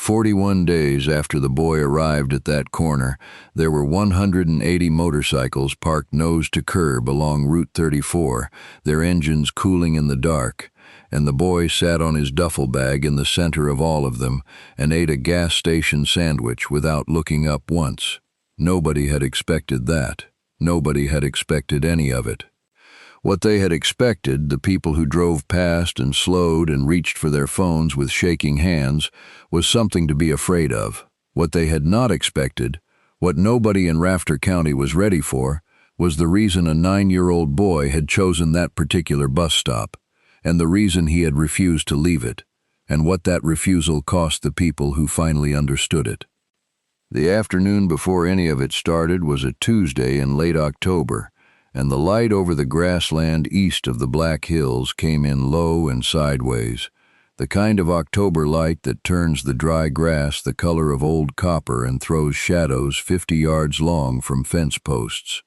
41 days after the boy arrived at that corner, there were 180 motorcycles parked nose to curb along Route 34, their engines cooling in the dark, and the boy sat on his duffel bag in the center of all of them and ate a gas station sandwich without looking up once. Nobody had expected that. Nobody had expected any of it. What they had expected, the people who drove past and slowed and reached for their phones with shaking hands, was something to be afraid of. What they had not expected, what nobody in Rafter County was ready for, was the reason a 9-year-old boy had chosen that particular bus stop, and the reason he had refused to leave it, and what that refusal cost the people who finally understood it. The afternoon before any of it started was a Tuesday in late October, and the light over the grassland east of the Black Hills came in low and sideways, the kind of October light that turns the dry grass the color of old copper and throws shadows 50 yards long from fence posts.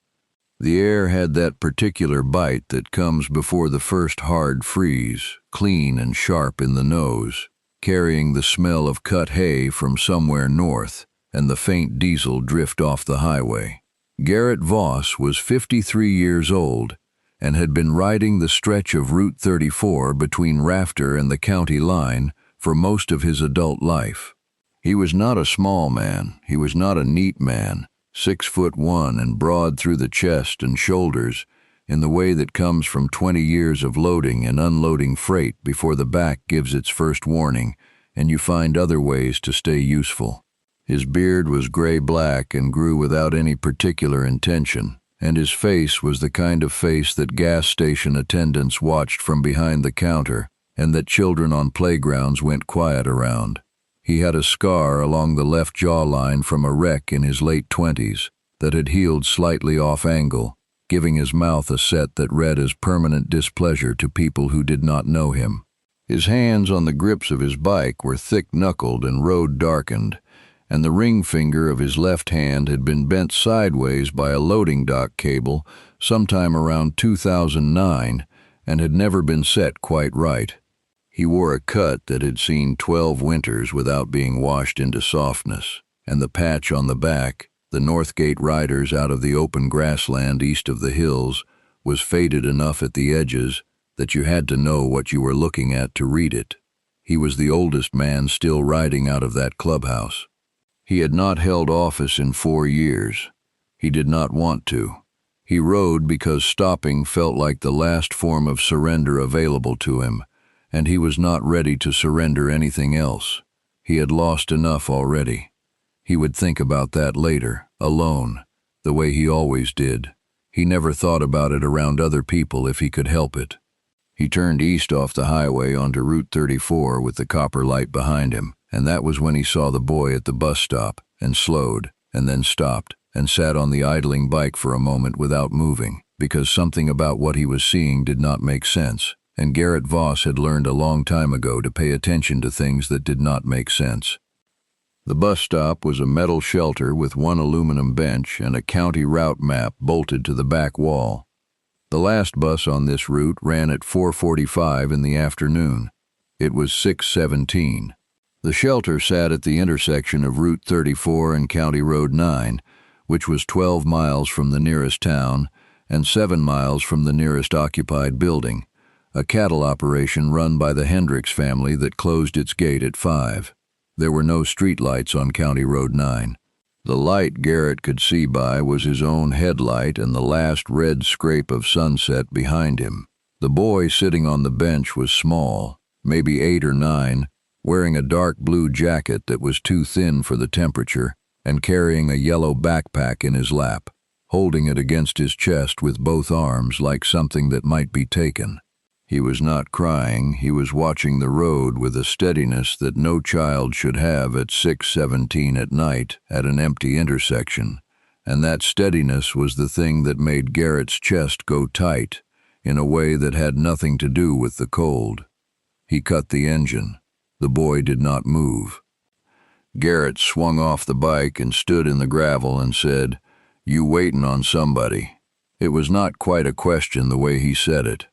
The air had that particular bite that comes before the first hard freeze, clean and sharp in the nose, carrying the smell of cut hay from somewhere north and the faint diesel drift off the highway. Garrett Voss was 53 years old and had been riding the stretch of Route 34 between Rafter and the county line for most of his adult life. He was not a small man. He was not a neat man, 6'1" and broad through the chest and shoulders in the way that comes from 20 years of loading and unloading freight before the back gives its first warning and you find other ways to stay useful. His beard was gray-black and grew without any particular intention, and his face was the kind of face that gas station attendants watched from behind the counter and that children on playgrounds went quiet around. He had a scar along the left jawline from a wreck in his late 20s that had healed slightly off angle, giving his mouth a set that read as permanent displeasure to people who did not know him. His hands on the grips of his bike were thick-knuckled and road-darkened, and the ring finger of his left hand had been bent sideways by a loading dock cable sometime around 2009 and had never been set quite right. He wore a cut that had seen 12 winters without being washed into softness, and the patch on the back, the Northgate riders out of the open grassland east of the hills, was faded enough at the edges that you had to know what you were looking at to read it. He was the oldest man still riding out of that clubhouse. He had not held office in 4 years. He did not want to. He rode because stopping felt like the last form of surrender available to him, and he was not ready to surrender anything else. He had lost enough already. He would think about that later, alone, the way he always did. He never thought about it around other people if he could help it. He turned east off the highway onto Route 34 with the copper light behind him, and that was when he saw the boy at the bus stop and slowed and then stopped and sat on the idling bike for a moment without moving because something about what he was seeing did not make sense, and Garrett Voss had learned a long time ago to pay attention to things that did not make sense. The bus stop was a metal shelter with one aluminum bench and a county route map bolted to the back wall. The last bus on this route ran at 4:45 in the afternoon. It was 6:17. The shelter sat at the intersection of Route 34 and County Road 9, which was 12 miles from the nearest town and 7 miles from the nearest occupied building, a cattle operation run by the Hendricks family that closed its gate at 5. There were no streetlights on County Road 9. The light Garrett could see by was his own headlight and the last red scrape of sunset behind him. The boy sitting on the bench was small, maybe 8 or 9, wearing a dark blue jacket that was too thin for the temperature and carrying a yellow backpack in his lap, holding it against his chest with both arms like something that might be taken. He was not crying. He was watching the road with a steadiness that no child should have at 6:17 at night at an empty intersection, and that steadiness was the thing that made Garrett's chest go tight in a way that had nothing to do with the cold. He cut the engine. The boy did not move. Garrett swung off the bike and stood in the gravel and said, "You waitin' on somebody." It was not quite a question the way he said it.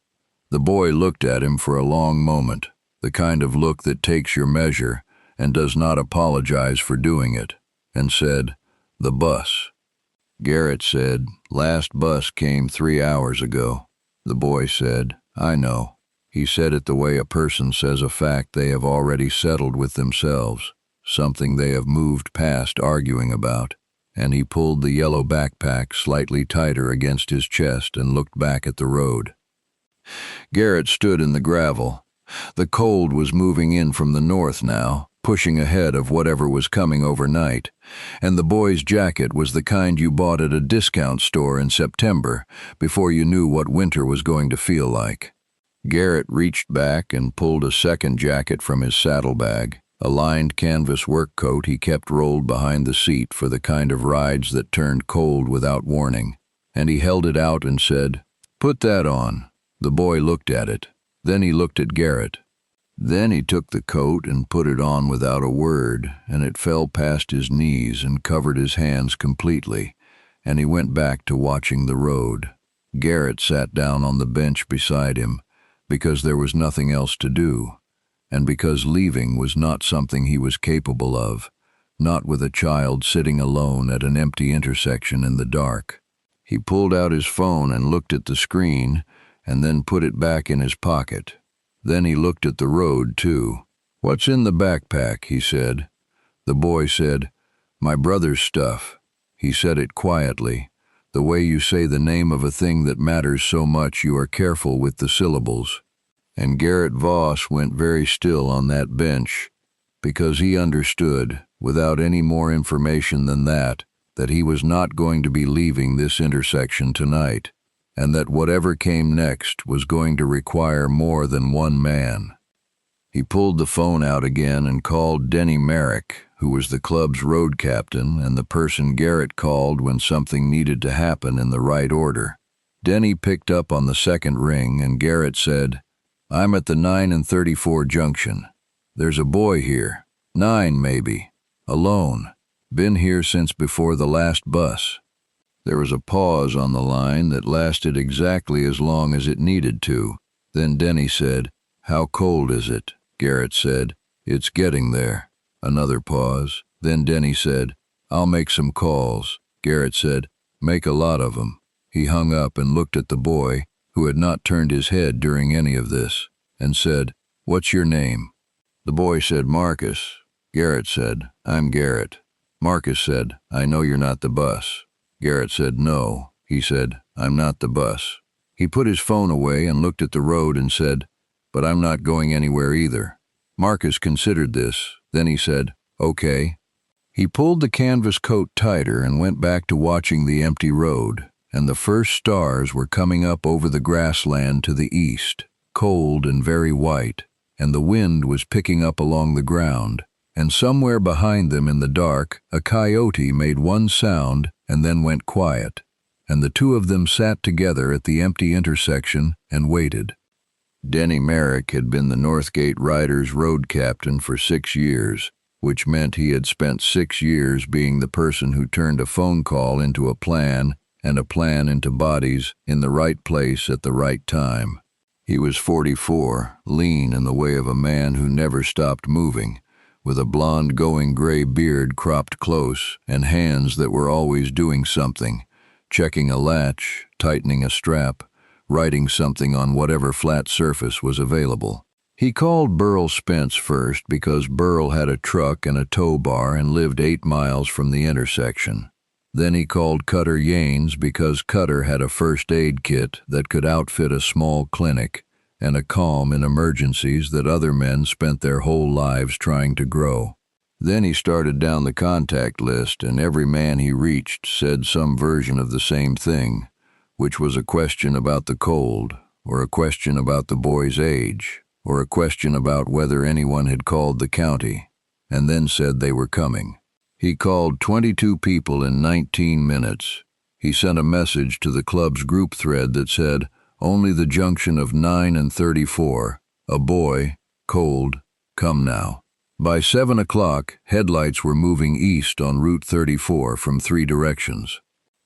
The boy looked at him for a long moment, the kind of look that takes your measure and does not apologize for doing it, and said, "The bus." Garrett said, "Last bus came 3 hours ago." The boy said, "I know." He said it the way a person says a fact they have already settled with themselves, something they have moved past arguing about, and he pulled the yellow backpack slightly tighter against his chest and looked back at the road. Garrett stood in the gravel. The cold was moving in from the north now, pushing ahead of whatever was coming overnight, and the boy's jacket was the kind you bought at a discount store in September before you knew what winter was going to feel like. Garrett reached back and pulled a second jacket from his saddlebag, a lined canvas work coat he kept rolled behind the seat for the kind of rides that turned cold without warning, and he held it out and said, "Put that on." The boy looked at it. Then he looked at Garrett. Then he took the coat and put it on without a word, and it fell past his knees and covered his hands completely, and he went back to watching the road. Garrett sat down on the bench beside him, because there was nothing else to do, and because leaving was not something he was capable of, not with a child sitting alone at an empty intersection in the dark. He pulled out his phone and looked at the screen, and then put it back in his pocket. Then he looked at the road, too. "What's in the backpack?" he said. The boy said, "My brother's stuff." He said it quietly, the way you say the name of a thing that matters so much you are careful with the syllables. And Garrett Voss went very still on that bench, because he understood, without any more information than that he was not going to be leaving this intersection tonight, and that whatever came next was going to require more than one man. He pulled the phone out again and called Denny Merrick, who was the club's road captain and the person Garrett called when something needed to happen in the right order. Denny picked up on the second ring, and Garrett said, "I'm at the 9 and 34 junction. There's a boy here, 9 maybe, alone, been here since before the last bus." There was a pause on the line that lasted exactly as long as it needed to. Then Denny said, "How cold is it?" Garrett said, "It's getting there." Another pause. Then Denny said, "I'll make some calls." Garrett said, "Make a lot of them." He hung up and looked at the boy, who had not turned his head during any of this, and said, "What's your name?" The boy said, "Marcus." Garrett said, "I'm Garrett." Marcus said, "I know you're not the bus." Garrett said, "No." He said, "I'm not the bus." He put his phone away and looked at the road and said, "But I'm not going anywhere either." Marcus considered this. Then he said, "Okay." He pulled the canvas coat tighter and went back to watching the empty road, and the first stars were coming up over the grassland to the east, cold and very white, and the wind was picking up along the ground, and somewhere behind them in the dark, a coyote made one sound and then went quiet, and the two of them sat together at the empty intersection and waited. Denny Merrick had been the Northgate Riders' road captain for 6 years, which meant he had spent 6 years being the person who turned a phone call into a plan and a plan into bodies in the right place at the right time. He was 44, lean in the way of a man who never stopped moving, with a blonde going gray beard cropped close and hands that were always doing something, checking a latch, tightening a strap, writing something on whatever flat surface was available. He called Burl Spence first because Burl had a truck and a tow bar and lived 8 miles from the intersection. Then he called Cutter Yanes because Cutter had a first aid kit that could outfit a small clinic and a calm in emergencies that other men spent their whole lives trying to grow. Then he started down the contact list, and every man he reached said some version of the same thing, which was a question about the cold, or a question about the boy's age, or a question about whether anyone had called the county, and then said they were coming. He called 22 people in 19 minutes. He sent a message to the club's group thread that said, "Only the junction of 9 and 34. A boy, cold, come now." By 7 o'clock, headlights were moving east on Route 34 from 3 directions.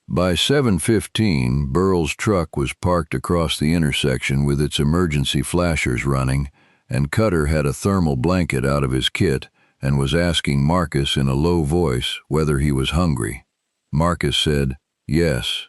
By 7:15, Burl's truck was parked across the intersection with its emergency flashers running, and Cutter had a thermal blanket out of his kit and was asking Marcus in a low voice whether he was hungry. Marcus said, "Yes."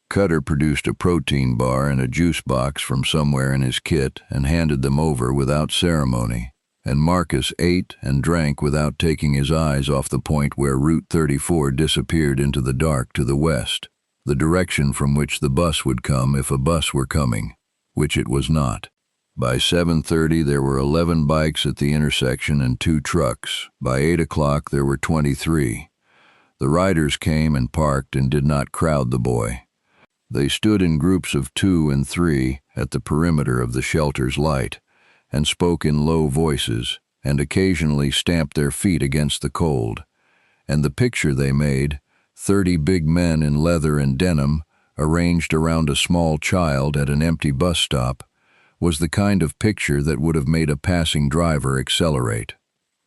Cutter produced a protein bar and a juice box from somewhere in his kit and handed them over without ceremony, and Marcus ate and drank without taking his eyes off the point where Route 34 disappeared into the dark to the west, the direction from which the bus would come if a bus were coming, which it was not. By 7:30 there were 11 bikes at the intersection and 2 trucks. By 8 o'clock there were 23. The riders came and parked and did not crowd the boy. They stood in groups of 2 and 3 at the perimeter of the shelter's light, and spoke in low voices, and occasionally stamped their feet against the cold. And the picture they made, 30 big men in leather and denim, arranged around a small child at an empty bus stop, was the kind of picture that would have made a passing driver accelerate.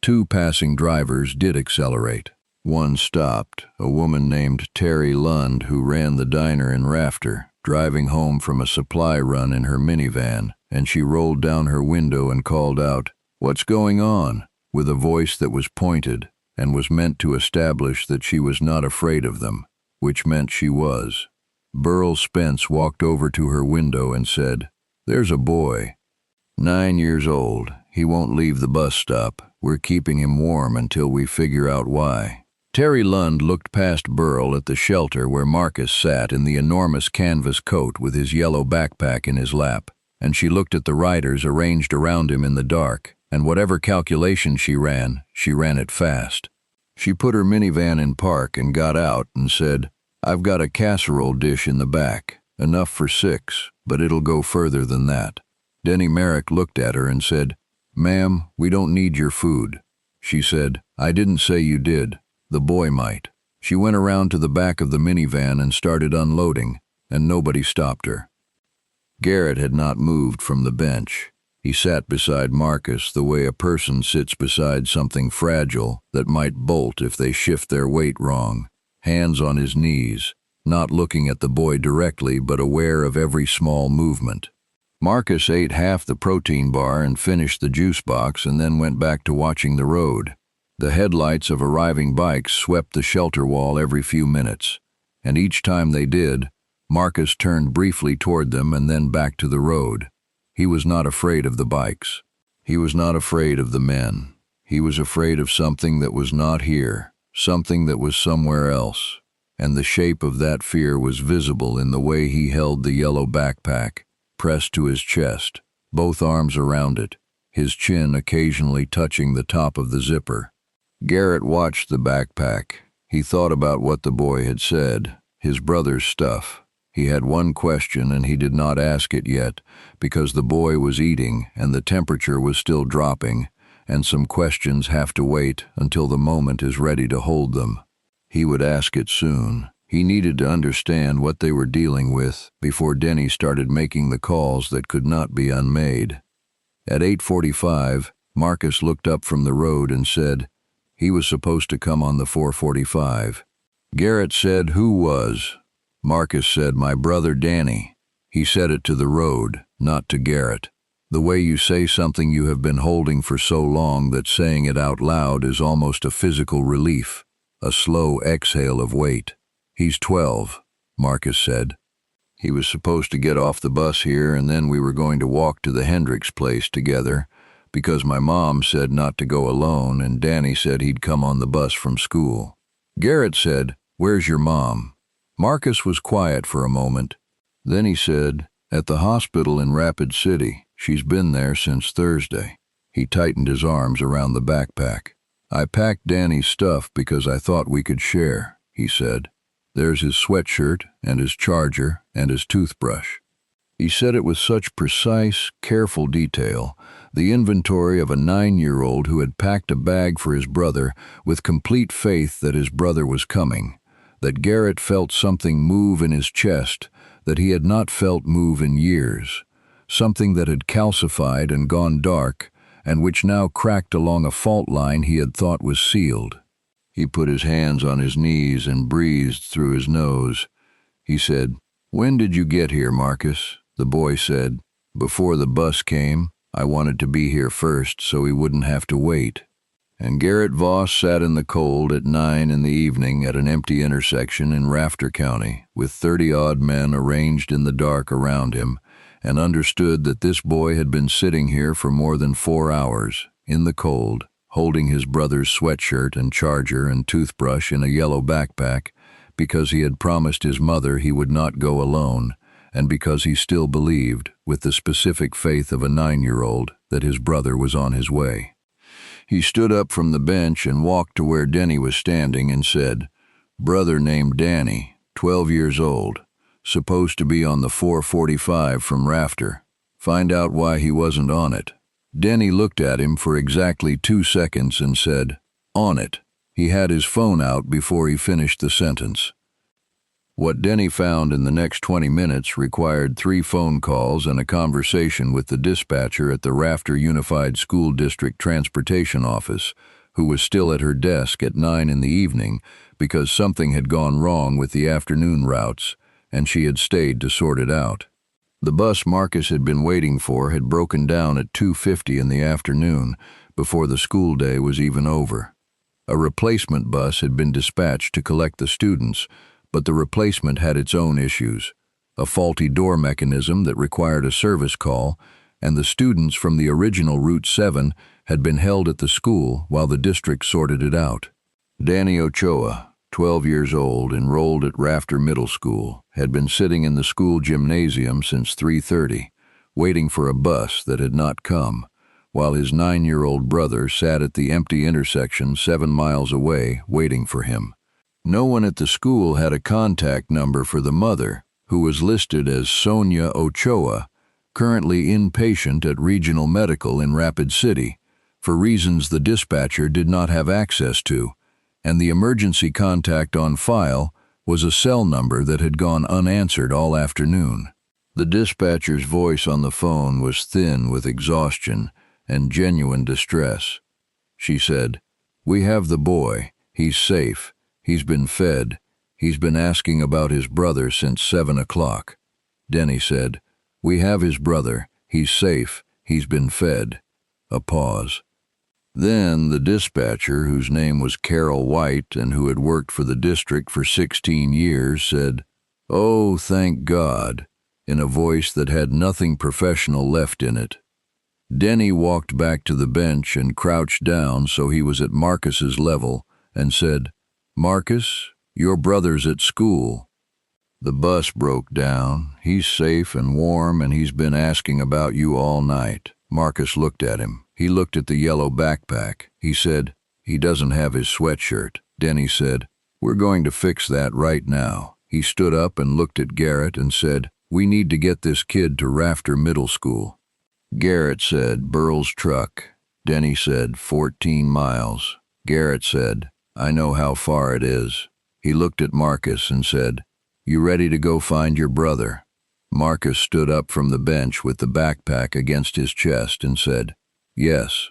2 passing drivers did accelerate. One stopped, a woman named Terry Lund, who ran the diner in Rafter, driving home from a supply run in her minivan, and she rolled down her window and called out, "What's going on?" with a voice that was pointed and was meant to establish that she was not afraid of them, which meant she was. Burl Spence walked over to her window and said, "There's a boy. 9 years old. He won't leave the bus stop. We're keeping him warm until we figure out why." Terry Lund looked past Burl at the shelter where Marcus sat in the enormous canvas coat with his yellow backpack in his lap, and she looked at the riders arranged around him in the dark, and whatever calculation she ran it fast. She put her minivan in park and got out and said, "I've got a casserole dish in the back, enough for 6, but it'll go further than that." Denny Merrick looked at her and said, "Ma'am, we don't need your food." She said, "I didn't say you did. The boy might." She went around to the back of the minivan and started unloading, and nobody stopped her. Garrett had not moved from the bench. He sat beside Marcus the way a person sits beside something fragile that might bolt if they shift their weight wrong, hands on his knees, not looking at the boy directly but aware of every small movement. Marcus ate half the protein bar and finished the juice box and then went back to watching the road. The headlights of arriving bikes swept the shelter wall every few minutes, and each time they did, Marcus turned briefly toward them and then back to the road. He was not afraid of the bikes. He was not afraid of the men. He was afraid of something that was not here, something that was somewhere else, and the shape of that fear was visible in the way he held the yellow backpack, pressed to his chest, both arms around it, his chin occasionally touching the top of the zipper. Garrett watched the backpack. He thought about what the boy had said, his brother's stuff. He had one question and he did not ask it yet, because the boy was eating and the temperature was still dropping, and some questions have to wait until the moment is ready to hold them. He would ask it soon. He needed to understand what they were dealing with before Denny started making the calls that could not be unmade. At 8:45, Marcus looked up from the road and said, he was supposed to come on the 4:45. Garrett said, "Who was?" Marcus said, "My brother Danny." He said it to the road, not to Garrett. The way you say something you have been holding for so long that saying it out loud is almost a physical relief, a slow exhale of weight. "He's 12, Marcus said. "He was supposed to get off the bus here and then we were going to walk to the Hendricks place together, because my mom said not to go alone and Danny said he'd come on the bus from school." Garrett said, "Where's your mom?" Marcus was quiet for a moment. Then he said, "At the hospital in Rapid City. She's been there since Thursday." He tightened his arms around the backpack. "I packed Danny's stuff because I thought we could share," he said. "There's his sweatshirt and his charger and his toothbrush." He said it with such precise, careful detail, the inventory of a 9-year-old who had packed a bag for his brother with complete faith that his brother was coming, that Garrett felt something move in his chest that he had not felt move in years, something that had calcified and gone dark, and which now cracked along a fault line he had thought was sealed. He put his hands on his knees and breathed through his nose. He said, "When did you get here, Marcus?" The boy said, "Before the bus came. I wanted to be here first so he wouldn't have to wait." and Garrett Voss sat in the cold at 9 in the evening at an empty intersection in Rafter County, with 30-odd men arranged in the dark around him, and understood that this boy had been sitting here for more than 4 hours, in the cold, holding his brother's sweatshirt and charger and toothbrush in a yellow backpack, because he had promised his mother he would not go alone, and because he still believed, with the specific faith of a 9-year-old, that his brother was on his way. He stood up from the bench and walked to where Denny was standing and said, "Brother named Danny, 12 years old, supposed to be on the 445 from Rafter. Find out why he wasn't on it." Denny looked at him for exactly 2 seconds and said, "On it." He had his phone out before he finished the sentence. What Denny found in the next 20 minutes required 3 phone calls and a conversation with the dispatcher at the Rafter Unified School District Transportation Office, who was still at her desk at 9 in the evening because something had gone wrong with the afternoon routes, and she had stayed to sort it out. The bus Marcus had been waiting for had broken down at 2:50 in the afternoon, before the school day was even over. A replacement bus had been dispatched to collect the students, but the replacement had its own issues, a faulty door mechanism that required a service call, and the students from the original Route 7 had been held at the school while the district sorted it out. Danny Ochoa, 12 years old, enrolled at Rafter Middle School, had been sitting in the school gymnasium since 3:30, waiting for a bus that had not come, while his 9-year-old brother sat at the empty intersection 7 miles away waiting for him. No one at the school had a contact number for the mother, who was listed as Sonia Ochoa, currently inpatient at Regional Medical in Rapid City, for reasons the dispatcher did not have access to, and the emergency contact on file was a cell number that had gone unanswered all afternoon. The dispatcher's voice on the phone was thin with exhaustion and genuine distress. She said, "We have the boy. He's safe. He's been fed. He's been asking about his brother since 7 o'clock. Denny said, "We have his brother. He's safe. He's been fed." A pause. Then the dispatcher, whose name was Carol White and who had worked for the district for 16 years, said, "Oh, thank God," in a voice that had nothing professional left in it. Denny walked back to the bench and crouched down so he was at Marcus's level and said, "Marcus, your brother's at school. The bus broke down. He's safe and warm, and he's been asking about you all night." Marcus looked at him. He looked at the yellow backpack. He said, "He doesn't have his sweatshirt." Denny said, "We're going to fix that right now." He stood up and looked at Garrett and said, "We need to get this kid to Rafter Middle School." Garrett said, "Burl's truck." Denny said, 14 miles. Garrett said, "I know how far it is." He looked at Marcus and said, "You ready to go find your brother?" Marcus stood up from the bench with the backpack against his chest and said, "Yes."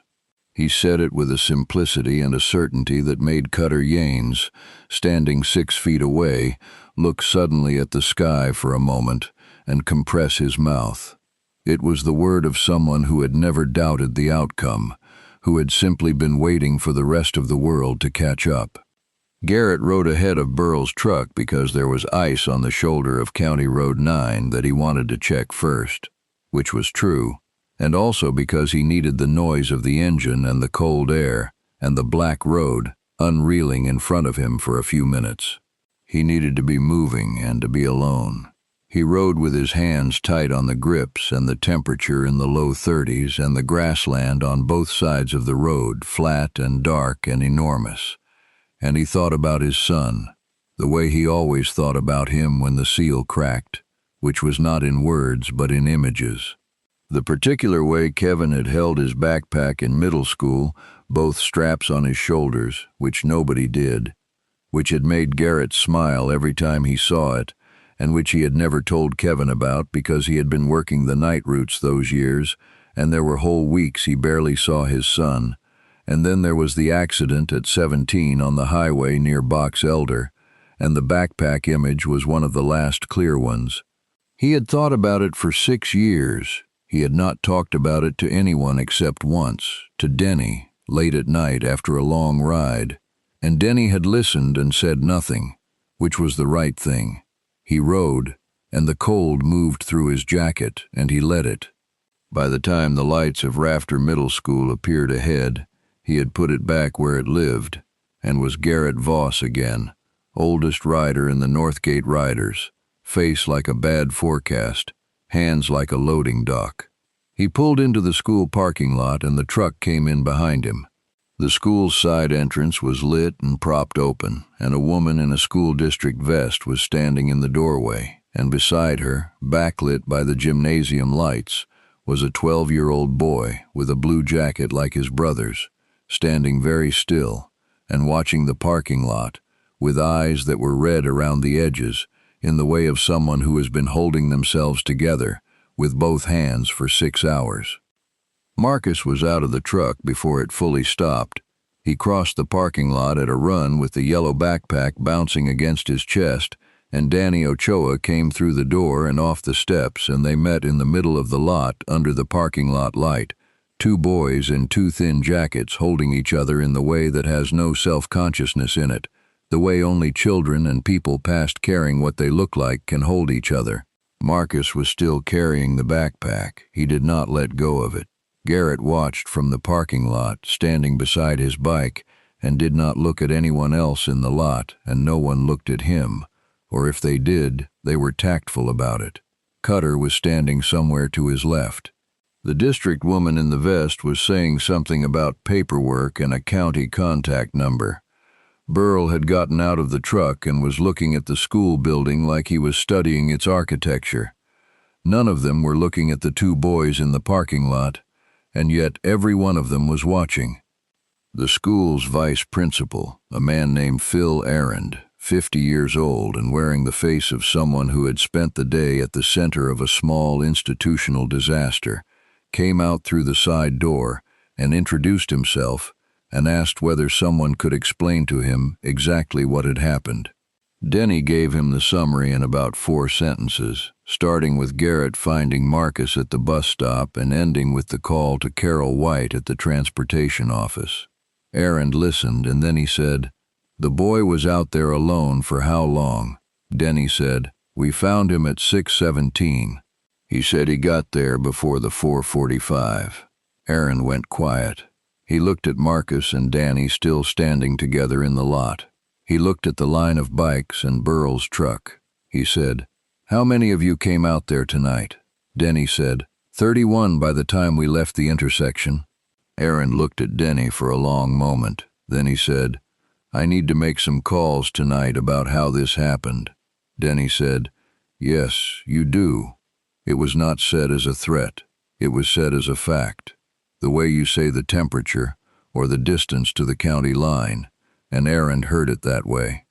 He said it with a simplicity and a certainty that made Cutter Yanes, standing 6 feet away, look suddenly at the sky for a moment and compress his mouth. It was the word of someone who had never doubted the outcome, who had simply been waiting for the rest of the world to catch up. Garrett rode ahead of Burl's truck because there was ice on the shoulder of County Road 9 that he wanted to check first, which was true, and also because he needed the noise of the engine and the cold air and the black road unreeling in front of him for a few minutes. He needed to be moving and to be alone. He rode with his hands tight on the grips and the temperature in the low 30s and the grassland on both sides of the road flat and dark and enormous. And he thought about his son, the way he always thought about him when the seal cracked, which was not in words but in images. The particular way Kevin had held his backpack in middle school, both straps on his shoulders, which nobody did, which had made Garrett smile every time he saw it, and which he had never told Kevin about because he had been working the night routes those years, and there were whole weeks he barely saw his son. And then there was the accident at 17 on the highway near Box Elder, and the backpack image was one of the last clear ones. He had thought about it for 6 years. He had not talked about it to anyone except once, to Denny, late at night after a long ride, and Denny had listened and said nothing, which was the right thing. He rode, and the cold moved through his jacket, and he let it. By the time the lights of Rafter Middle School appeared ahead, he had put it back where it lived, and was Garrett Voss again, oldest rider in the Northgate Riders, face like a bad forecast, hands like a loading dock. He pulled into the school parking lot and the truck came in behind him. The school's side entrance was lit and propped open, and a woman in a school district vest was standing in the doorway, and beside her, backlit by the gymnasium lights, was a 12-year-old boy with a blue jacket like his brother's, standing very still and watching the parking lot with eyes that were red around the edges in the way of someone who has been holding themselves together with both hands for 6 hours. Marcus was out of the truck before it fully stopped. He crossed the parking lot at a run with the yellow backpack bouncing against his chest, and Danny Ochoa came through the door and off the steps, and they met in the middle of the lot under the parking lot light, 2 boys in 2 thin jackets holding each other in the way that has no self-consciousness in it, the way only children and people past caring what they look like can hold each other. Marcus was still carrying the backpack. He did not let go of it. Garrett watched from the parking lot, standing beside his bike, and did not look at anyone else in the lot, and no one looked at him, or if they did, they were tactful about it. Cutter was standing somewhere to his left. The district woman in the vest was saying something about paperwork and a county contact number. Burl had gotten out of the truck and was looking at the school building like he was studying its architecture. None of them were looking at the 2 boys in the parking lot, and yet every one of them was watching. The school's vice principal, a man named Phil Arend, 50 years old and wearing the face of someone who had spent the day at the center of a small institutional disaster, came out through the side door and introduced himself and asked whether someone could explain to him exactly what had happened. Denny gave him the summary in about 4 sentences, starting with Garrett finding Marcus at the bus stop and ending with the call to Carol White at the transportation office. Arend listened, and then he said, "The boy was out there alone for how long?" Denny said, "We found him at 6:17. He said he got there before the 4:45. Arend went quiet. He looked at Marcus and Danny still standing together in the lot. He looked at the line of bikes and Burl's truck. He said, "How many of you came out there tonight?" Denny said, 31 by the time we left the intersection." Arend looked at Denny for a long moment. Then he said, "I need to make some calls tonight about how this happened." Denny said, "Yes, you do. It was not said as a threat. It was said as a fact. The way you say the temperature, or the distance to the county line, and Arend heard it that way."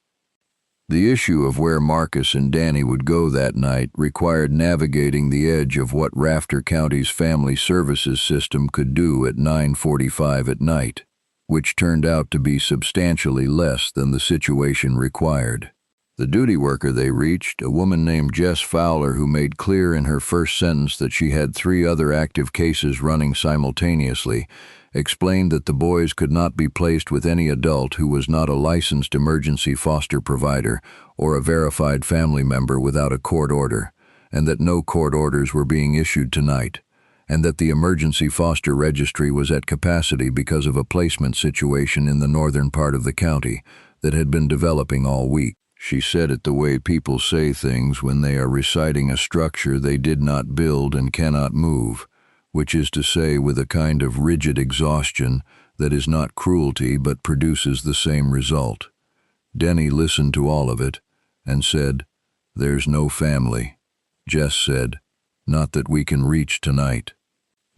The issue of where Marcus and Danny would go that night required navigating the edge of what Rafter County's family services system could do at 9:45 at night, which turned out to be substantially less than the situation required. The duty worker they reached, a woman named Jess Fowler, who made clear in her first sentence that she had 3 other active cases running simultaneously, explained that the boys could not be placed with any adult who was not a licensed emergency foster provider or a verified family member without a court order, and that no court orders were being issued tonight, and that the emergency foster registry was at capacity because of a placement situation in the northern part of the county that had been developing all week. She said it the way people say things when they are reciting a structure they did not build and cannot move, which is to say with a kind of rigid exhaustion that is not cruelty but produces the same result. Denny listened to all of it and said, "There's no family." Jess said, "Not that we can reach tonight."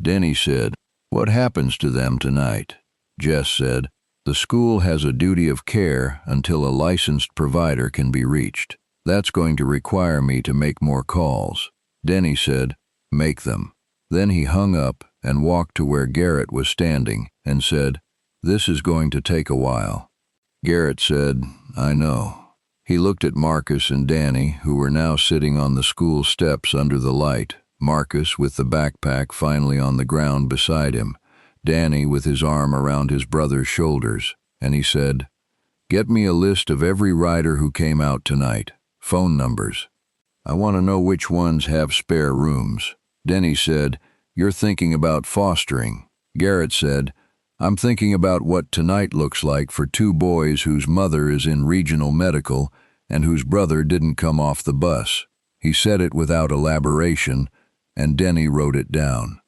Denny said, "What happens to them tonight?" Jess said, "The school has a duty of care until a licensed provider can be reached. That's going to require me to make more calls." Denny said, "Make them." Then he hung up and walked to where Garrett was standing and said, "This is going to take a while." Garrett said, "I know." He looked at Marcus and Danny, who were now sitting on the school steps under the light, Marcus with the backpack finally on the ground beside him, Danny with his arm around his brother's shoulders, and he said, "Get me a list of every rider who came out tonight. Phone numbers. I want to know which ones have spare rooms." Denny said, "You're thinking about fostering." Garrett said, "I'm thinking about what tonight looks like for two boys whose mother is in regional medical and whose brother didn't come off the bus." He said it without elaboration, and Denny wrote it down.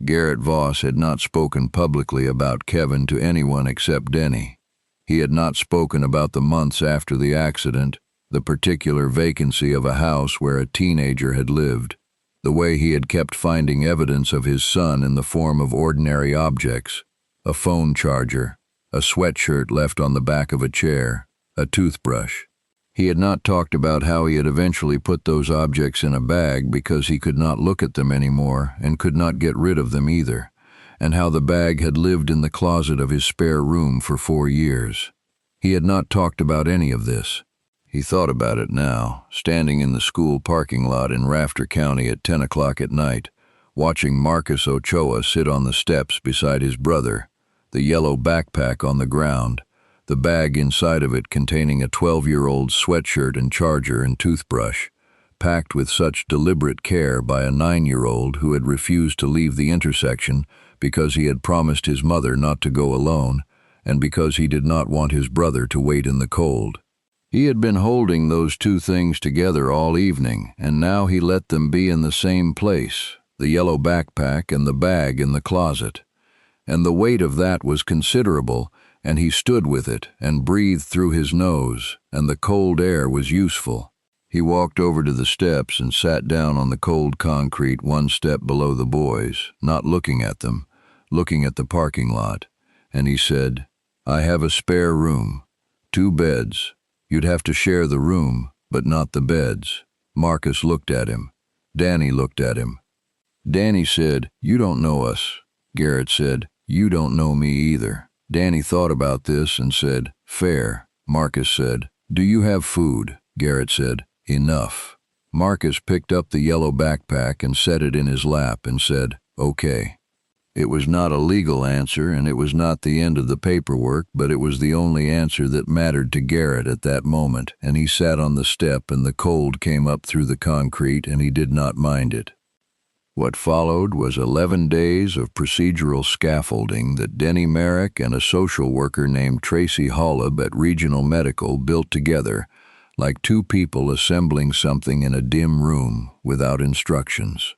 Garrett Voss had not spoken publicly about Kevin to anyone except Denny. He had not spoken about the months after the accident, the particular vacancy of a house where a teenager had lived, the way he had kept finding evidence of his son in the form of ordinary objects, a phone charger, a sweatshirt left on the back of a chair, a toothbrush. He had not talked about how he had eventually put those objects in a bag because he could not look at them anymore and could not get rid of them either, and how the bag had lived in the closet of his spare room for 4 years. He had not talked about any of this. He thought about it now, standing in the school parking lot in Rafter County at 10 o'clock at night, watching Marcus Ochoa sit on the steps beside his brother, the yellow backpack on the ground, the bag inside of it containing a 12-year-old sweatshirt and charger and toothbrush, packed with such deliberate care by a 9-year-old who had refused to leave the intersection because he had promised his mother not to go alone and because he did not want his brother to wait in the cold. He had been holding those two things together all evening, and now he let them be in the same place, the yellow backpack and the bag in the closet. And the weight of that was considerable, and he stood with it and breathed through his nose, and the cold air was useful. He walked over to the steps and sat down on the cold concrete 1 step below the boys, not looking at them, looking at the parking lot, and he said, "I have a spare room, 2 beds. You'd have to share the room, but not the beds." Marcus looked at him. Danny looked at him. Danny said, "You don't know us." Garrett said, "You don't know me either." Danny thought about this and said, "Fair." Marcus said, "Do you have food?" Garrett said, "Enough." Marcus picked up the yellow backpack and set it in his lap and said, "Okay." It was not a legal answer, and it was not the end of the paperwork, but it was the only answer that mattered to Garrett at that moment, and he sat on the step and the cold came up through the concrete and he did not mind it. What followed was 11 days of procedural scaffolding that Denny Merrick and a social worker named Tracy Holub at Regional Medical built together, like two people assembling something in a dim room without instructions.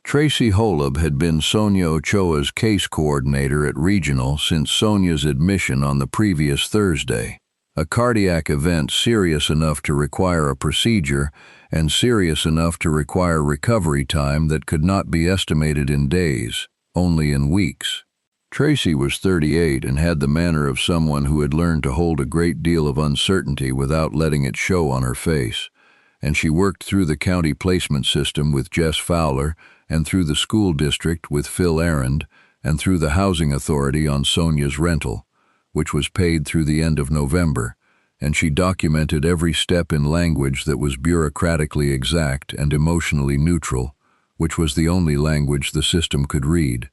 Tracy Holub had been Sonia Ochoa's case coordinator at Regional since Sonia's admission on the previous Thursday, a cardiac event serious enough to require a procedure and serious enough to require recovery time that could not be estimated in days, only in weeks. Tracy was 38 and had the manner of someone who had learned to hold a great deal of uncertainty without letting it show on her face, and she worked through the county placement system with Jess Fowler and through the school district with Phil Arend and through the housing authority on Sonia's rental, which was paid through the end of November, and she documented every step in language that was bureaucratically exact and emotionally neutral, which was the only language the system could read.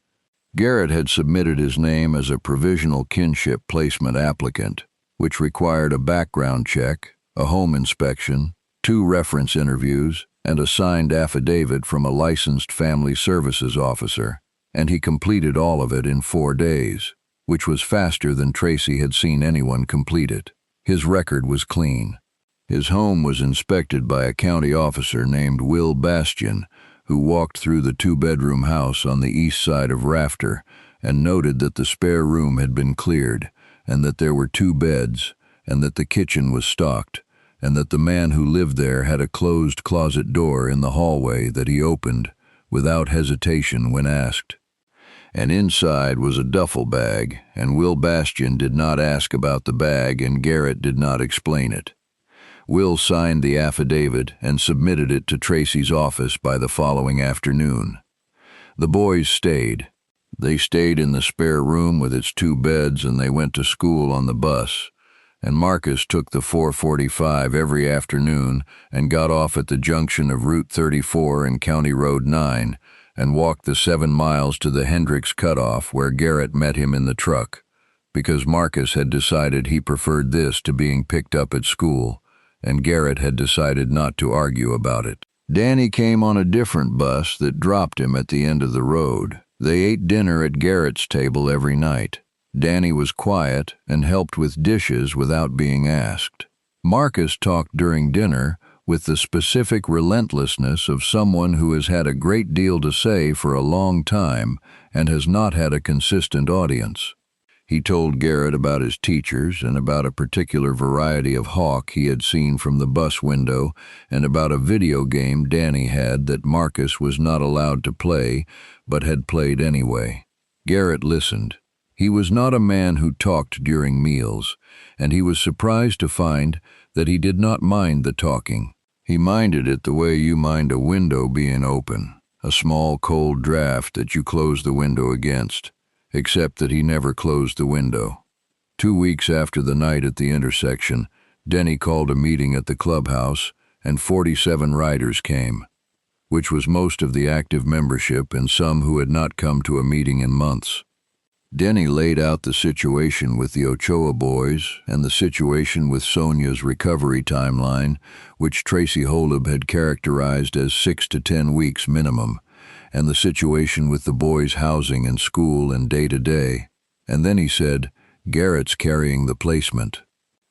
Garrett had submitted his name as a provisional kinship placement applicant, which required a background check, a home inspection, 2 reference interviews, and a signed affidavit from a licensed family services officer, and he completed all of it in 4 days, which was faster than Tracy had seen anyone complete it. His record was clean. His home was inspected by a county officer named Will Bastian, who walked through the 2-bedroom house on the east side of Rafter and noted that the spare room had been cleared, and that there were 2 beds, and that the kitchen was stocked, and that the man who lived there had a closed closet door in the hallway that he opened without hesitation when asked. And inside was a duffel bag, and Will Bastian did not ask about the bag and Garrett did not explain it. Will signed the affidavit and submitted it to Tracy's office by the following afternoon. The boys stayed. They stayed in the spare room with its 2 beds and they went to school on the bus. And Marcus took the 445 every afternoon and got off at the junction of Route 34 and County Road 9, and walked the 7 miles to the Hendricks cutoff where Garrett met him in the truck, because Marcus had decided he preferred this to being picked up at school, and Garrett had decided not to argue about it. Danny came on a different bus that dropped him at the end of the road. They ate dinner at Garrett's table every night. Danny was quiet and helped with dishes without being asked. Marcus talked during dinner with the specific relentlessness of someone who has had a great deal to say for a long time and has not had a consistent audience. He told Garrett about his teachers and about a particular variety of hawk he had seen from the bus window and about a video game Danny had that Marcus was not allowed to play but had played anyway. Garrett listened. He was not a man who talked during meals, and he was surprised to find that he did not mind the talking. He minded it the way you mind a window being open, a small cold draft that you close the window against, except that he never closed the window. 2 weeks after the night at the intersection, Denny called a meeting at the clubhouse, and 47 riders came, which was most of the active membership and some who had not come to a meeting in months. Denny laid out the situation with the Ochoa boys and the situation with Sonia's recovery timeline, which Tracy Holub had characterized as 6 to 10 weeks minimum, and the situation with the boys' housing and school and day-to-day. And then he said, Garrett's carrying the placement.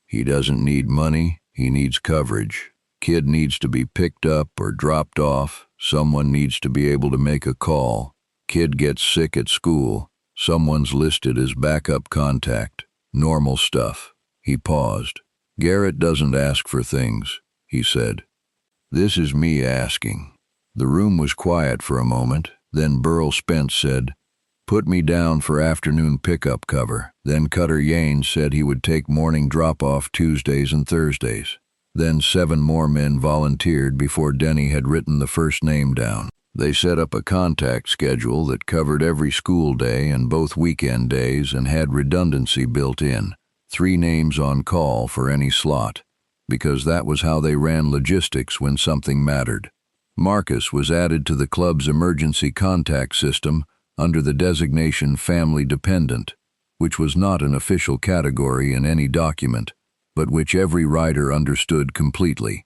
He doesn't need money, he needs coverage. Kid needs to be picked up or dropped off, someone needs to be able to make a call. Kid gets sick at school. Someone's listed as backup contact. Normal stuff. He paused. Garrett doesn't ask for things, he said. This is me asking. The room was quiet for a moment. Then Burl Spence said, put me down for afternoon pickup cover. Then Cutter Yanes said he would take morning drop-off Tuesdays and Thursdays. Then 7 more men volunteered before Denny had written the first name down. They set up a contact schedule that covered every school day and both weekend days and had redundancy built in, 3 names on call for any slot, because that was how they ran logistics when something mattered. Marcus was added to the club's emergency contact system under the designation family dependent, which was not an official category in any document, but which every rider understood completely.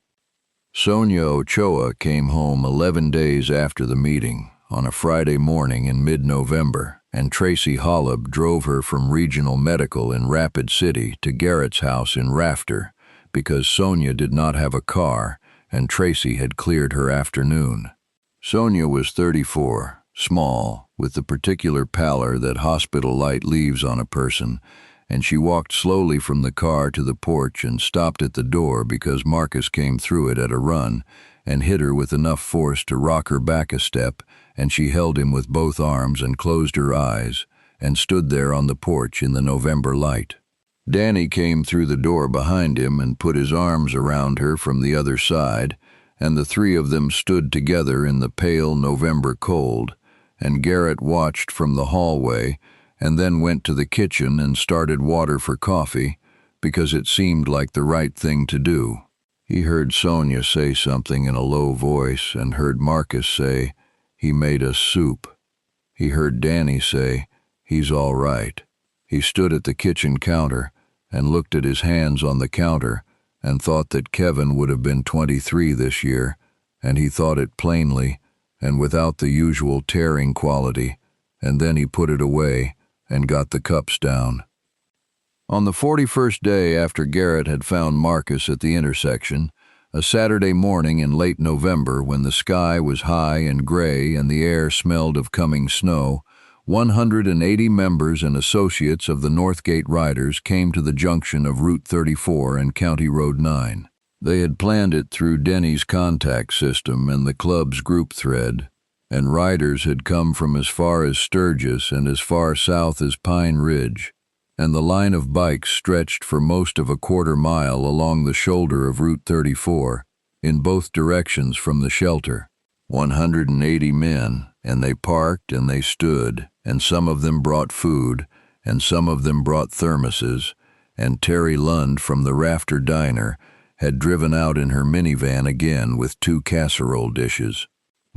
Sonia Ochoa came home 11 days after the meeting, on a Friday morning in mid-November, and Tracy Holub drove her from Regional Medical in Rapid City to Garrett's house in Rafter, because Sonia did not have a car and Tracy had cleared her afternoon. Sonia was 34, small, with the particular pallor that hospital light leaves on a person, and she walked slowly from the car to the porch and stopped at the door because Marcus came through it at a run and hit her with enough force to rock her back a step, and she held him with both arms and closed her eyes and stood there on the porch in the November light. Danny came through the door behind him and put his arms around her from the other side, and the 3 of them stood together in the pale November cold, and Garrett watched from the hallway and then went to the kitchen and started water for coffee because it seemed like the right thing to do. He heard Sonia say something in a low voice and heard Marcus say, he made us soup. He heard Danny say, he's all right. He stood at the kitchen counter and looked at his hands on the counter and thought that Kevin would have been 23 this year, and he thought it plainly and without the usual tearing quality, and then he put it away and got the cups down. On the 41st day after Garrett had found Marcus at the intersection, a Saturday morning in late November when the sky was high and gray and the air smelled of coming snow, 180 members and associates of the Northgate Riders came to the junction of Route 34 and County Road 9. They had planned it through Denny's contact system and the club's group thread, and riders had come from as far as Sturgis and as far south as Pine Ridge, and the line of bikes stretched for most of a quarter mile along the shoulder of Route 34, in both directions from the shelter. 180 men, and they parked and they stood, and some of them brought food, and some of them brought thermoses, and Terry Lund from the Rafter Diner had driven out in her minivan again with 2 casserole dishes.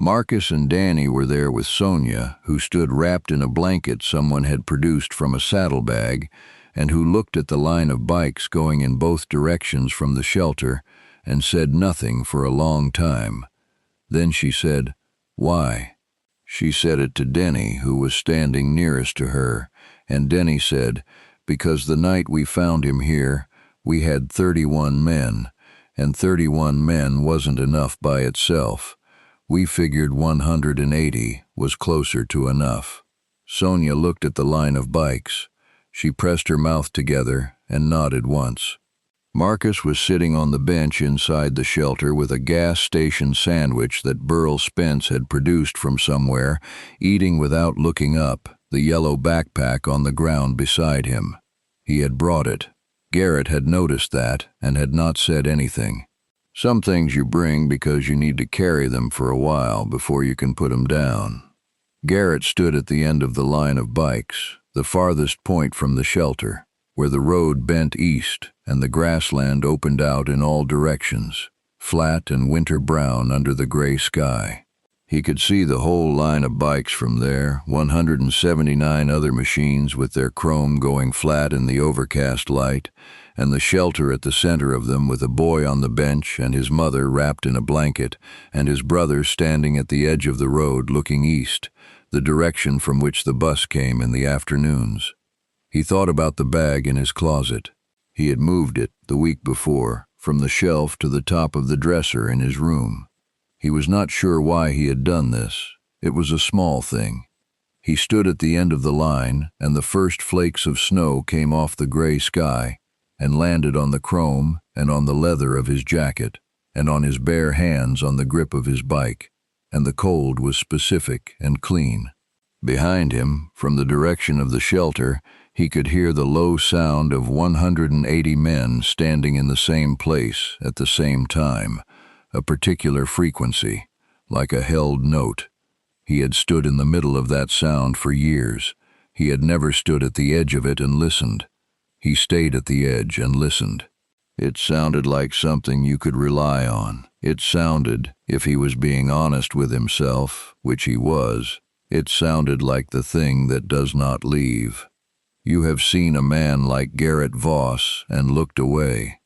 Marcus and Danny were there with Sonia, who stood wrapped in a blanket someone had produced from a saddlebag, and who looked at the line of bikes going in both directions from the shelter and said nothing for a long time. Then she said, "Why?" She said it to Denny, who was standing nearest to her, and Denny said, "Because the night we found him here, we had 31 men, and 31 men wasn't enough by itself. We figured 180 was closer to enough." Sonia looked at the line of bikes. She pressed her mouth together and nodded once. Marcus was sitting on the bench inside the shelter with a gas station sandwich that Burl Spence had produced from somewhere, eating without looking up, the yellow backpack on the ground beside him. He had brought it. Garrett had noticed that and had not said anything. Some things you bring because you need to carry them for a while before you can put them down. Garrett stood at the end of the line of bikes, the farthest point from the shelter, where the road bent east and the grassland opened out in all directions, flat and winter brown under the gray sky. He could see the whole line of bikes from there, 179 other machines with their chrome going flat in the overcast light, and the shelter at the center of them with a boy on the bench and his mother wrapped in a blanket, and his brother standing at the edge of the road looking east, the direction from which the bus came in the afternoons. He thought about the bag in his closet. He had moved it, the week before, from the shelf to the top of the dresser in his room. He was not sure why he had done this. It was a small thing. He stood at the end of the line, and the first flakes of snow came off the gray sky and landed on the chrome and on the leather of his jacket and on his bare hands on the grip of his bike, and the cold was specific and clean. Behind him, from the direction of the shelter, he could hear the low sound of 180 men standing in the same place at the same time, a particular frequency, like a held note. He had stood in the middle of that sound for years. He had never stood at the edge of it and listened. He stayed at the edge and listened. It sounded like something you could rely on. It sounded, if he was being honest with himself, which he was, it sounded like the thing that does not leave. You have seen a man like Garrett Voss and looked away.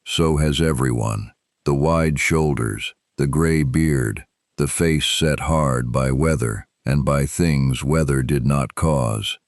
So has everyone. The wide shoulders, the gray beard, the face set hard by weather and by things weather did not cause.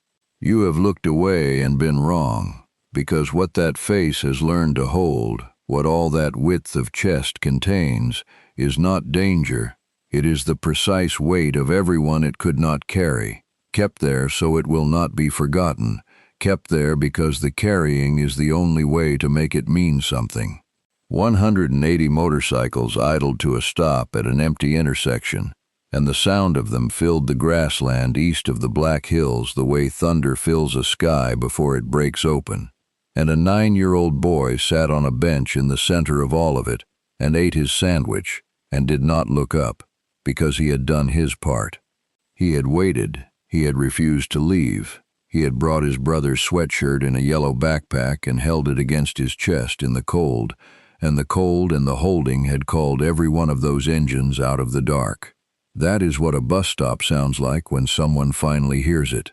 You have looked away and been wrong, because what that face has learned to hold, what all that width of chest contains, is not danger. It is the precise weight of everyone it could not carry, kept there so it will not be forgotten, kept there because the carrying is the only way to make it mean something. 180 motorcycles idled to a stop at an empty intersection, and the sound of them filled the grassland east of the Black Hills the way thunder fills a sky before it breaks open. And a 9-year-old boy sat on a bench in the center of all of it and ate his sandwich and did not look up, because he had done his part. He had waited. He had refused to leave. He had brought his brother's sweatshirt in a yellow backpack and held it against his chest in the cold, and the cold and the holding had called every one of those engines out of the dark. That is what a bus stop sounds like when someone finally hears it.